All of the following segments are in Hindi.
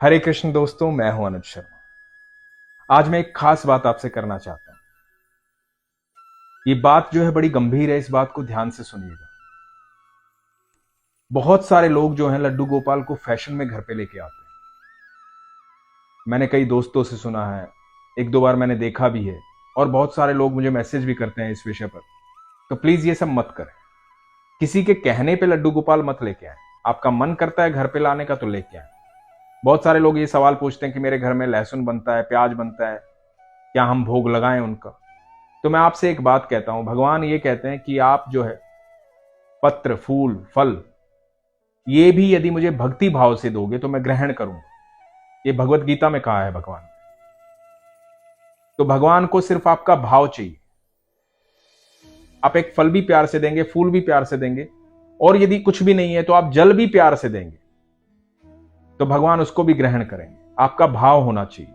हरे कृष्ण दोस्तों, मैं हूं अनुज शर्मा। आज मैं एक खास बात आपसे करना चाहता हूं। ये बात जो है बड़ी गंभीर है, इस बात को ध्यान से सुनिएगा। बहुत सारे लोग जो हैं लड्डू गोपाल को फैशन में घर पे लेके आते हैं। मैंने कई दोस्तों से सुना है, एक दो बार मैंने देखा भी है, और बहुत सारे लोग मुझे मैसेज भी करते हैं इस विषय पर। तो प्लीज ये सब मत करें। किसी के कहने पे लड्डू गोपाल मत लेके आए। आपका मन करता है घर पे लाने का तो लेके आए। बहुत सारे लोग ये सवाल पूछते हैं कि मेरे घर में लहसुन बनता है, प्याज बनता है, क्या हम भोग लगाएं उनका। तो मैं आपसे एक बात कहता हूं, भगवान ये कहते हैं कि आप जो है पत्र, फूल, फल, ये भी यदि मुझे भक्ति भाव से दोगे तो मैं ग्रहण करूंगा। ये भगवत गीता में कहा है भगवान। तो भगवान को सिर्फ आपका भाव चाहिए। आप एक फल भी प्यार से देंगे, फूल भी प्यार से देंगे, और यदि कुछ भी नहीं है तो आप जल भी प्यार से देंगे, तो भगवान उसको भी ग्रहण करेंगे। आपका भाव होना चाहिए।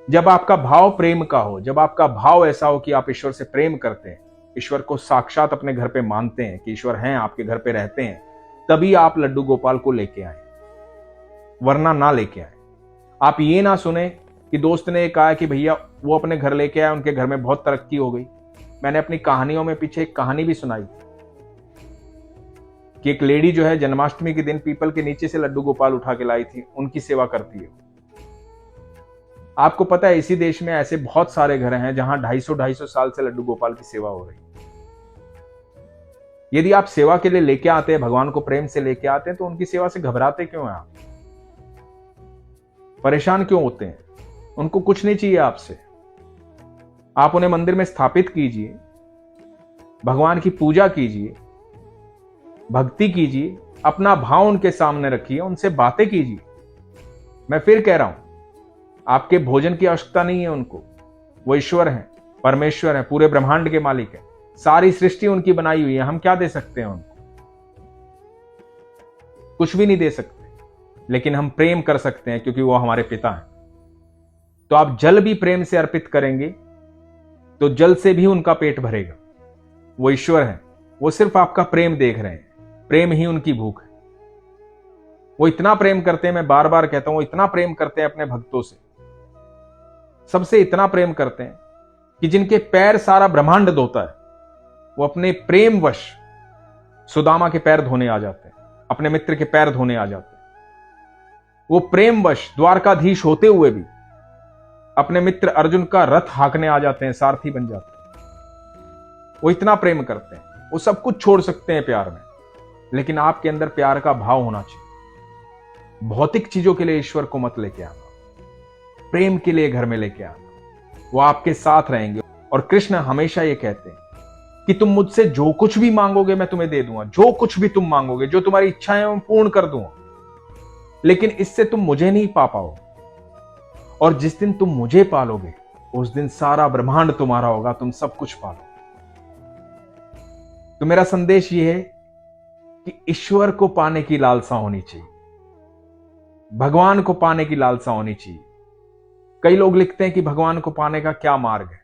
जब आपका भाव प्रेम का हो, जब आपका भाव ऐसा हो कि आप ईश्वर से प्रेम करते हैं, ईश्वर को साक्षात अपने घर पे मानते हैं कि ईश्वर हैं, आपके घर पे रहते हैं, तभी आप लड्डू गोपाल को लेके आए, वरना ना लेके आए। आप ये ना सुने कि दोस्त ने कहा कि भैया वो अपने घर लेके आए, उनके घर में बहुत तरक्की हो गई। मैंने अपनी कहानियों में पीछे एक कहानी भी सुनाई कि एक लेडी जो है जन्माष्टमी के दिन पीपल के नीचे से लड्डू गोपाल उठा के लाई थी, उनकी सेवा करती है। आपको पता है इसी देश में ऐसे बहुत सारे घर हैं जहां 250-250 साल से लड्डू गोपाल की सेवा हो रही है। यदि आप सेवा के लिए लेके आते हैं, भगवान को प्रेम से लेके आते हैं, तो उनकी सेवा से घबराते क्यों हैं आप? परेशान क्यों होते हैं? उनको कुछ नहीं चाहिए आपसे। आप उन्हें मंदिर में स्थापित कीजिए, भगवान की पूजा कीजिए, भक्ति कीजिए, अपना भाव उनके सामने रखिए, उनसे बातें कीजिए। मैं फिर कह रहा हूं, आपके भोजन की आवश्यकता नहीं है उनको। वो ईश्वर हैं, परमेश्वर हैं, पूरे ब्रह्मांड के मालिक हैं। सारी सृष्टि उनकी बनाई हुई है। हम क्या दे सकते हैं उनको? कुछ भी नहीं दे सकते, लेकिन हम प्रेम कर सकते हैं क्योंकि वो हमारे पिता हैं। तो आप जल भी प्रेम से अर्पित करेंगे तो जल से भी उनका पेट भरेगा। वो ईश्वर हैं, वो सिर्फ आपका प्रेम देख रहे हैं। प्रेम ही उनकी भूख है। वो इतना प्रेम करते हैं, मैं बार बार कहता हूं, वो इतना प्रेम करते हैं अपने भक्तों से, सबसे इतना प्रेम करते हैं कि जिनके पैर सारा ब्रह्मांड धोता है, वो अपने प्रेमवश सुदामा के पैर धोने आ जाते हैं, अपने मित्र के पैर धोने आ जाते हैं। वो प्रेमवश द्वारकाधीश होते हुए भी अपने मित्र अर्जुन का रथ हाँकने आ जाते हैं, सारथी बन जाते हैं। वो इतना प्रेम करते हैं, वो सब कुछ छोड़ सकते हैं प्यार में, लेकिन आपके अंदर प्यार का भाव होना चाहिए। भौतिक चीजों के लिए ईश्वर को मत लेके आना, प्रेम के लिए घर में लेके आना। वो आपके साथ रहेंगे। और कृष्ण हमेशा ये कहते हैं कि तुम मुझसे जो कुछ भी मांगोगे मैं तुम्हें दे दूंगा। जो कुछ भी तुम मांगोगे, जो तुम्हारी इच्छाएं मैं पूर्ण कर दूंगा, लेकिन इससे तुम मुझे नहीं पा पाओ। और जिस दिन तुम मुझे पालोगे, उस दिन सारा ब्रह्मांड तुम्हारा होगा, तुम सब कुछ पालोगे। तो मेरा संदेश ये है कि ईश्वर को पाने की लालसा होनी चाहिए, भगवान को पाने की लालसा होनी चाहिए। कई लोग लिखते हैं कि भगवान को पाने का क्या मार्ग है?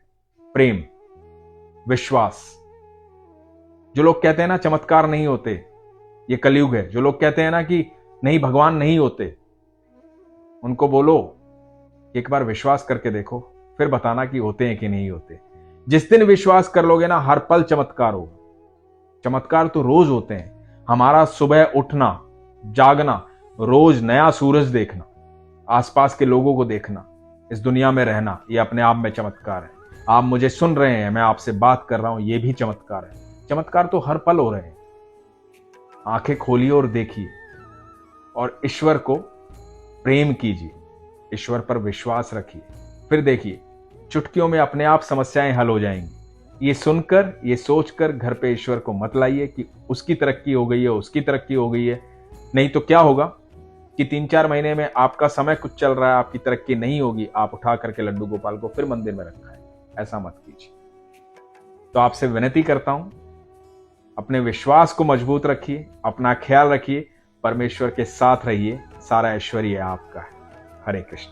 प्रेम, विश्वास। जो लोग कहते हैं ना चमत्कार नहीं होते, ये कलयुग है। जो लोग कहते हैं ना कि नहीं भगवान नहीं होते, उनको बोलो कि एक बार विश्वास करके देखो, फिर बताना कि होते हैं कि नहीं होते। जिस दिन विश्वास कर लोगे ना, हर पल चमत्कार होगा। चमत्कार तो रोज होते हैं। हमारा सुबह उठना, जागना, रोज नया सूरज देखना, आसपास के लोगों को देखना, इस दुनिया में रहना, ये अपने आप में चमत्कार है। आप मुझे सुन रहे हैं, मैं आपसे बात कर रहा हूं, ये भी चमत्कार है। चमत्कार तो हर पल हो रहे हैं। आंखें खोलिए और देखिए, और ईश्वर को प्रेम कीजिए, ईश्वर पर विश्वास रखिए। फिर देखिए, चुटकियों में अपने आप समस्याएं हल हो जाएंगी। ये सुनकर, ये सोचकर घर पे ईश्वर को मत लाइए कि उसकी तरक्की हो गई है, उसकी तरक्की हो गई है। नहीं तो क्या होगा कि 3-4 महीने में आपका समय कुछ चल रहा है, आपकी तरक्की नहीं होगी, आप उठा करके लड्डू गोपाल को फिर मंदिर में रखा है। ऐसा मत कीजिए। तो आपसे विनती करता हूं, अपने विश्वास को मजबूत रखिए, अपना ख्याल रखिए, परमेश्वर के साथ रहिए। सारा ऐश्वर्य आपका है। हरे कृष्ण।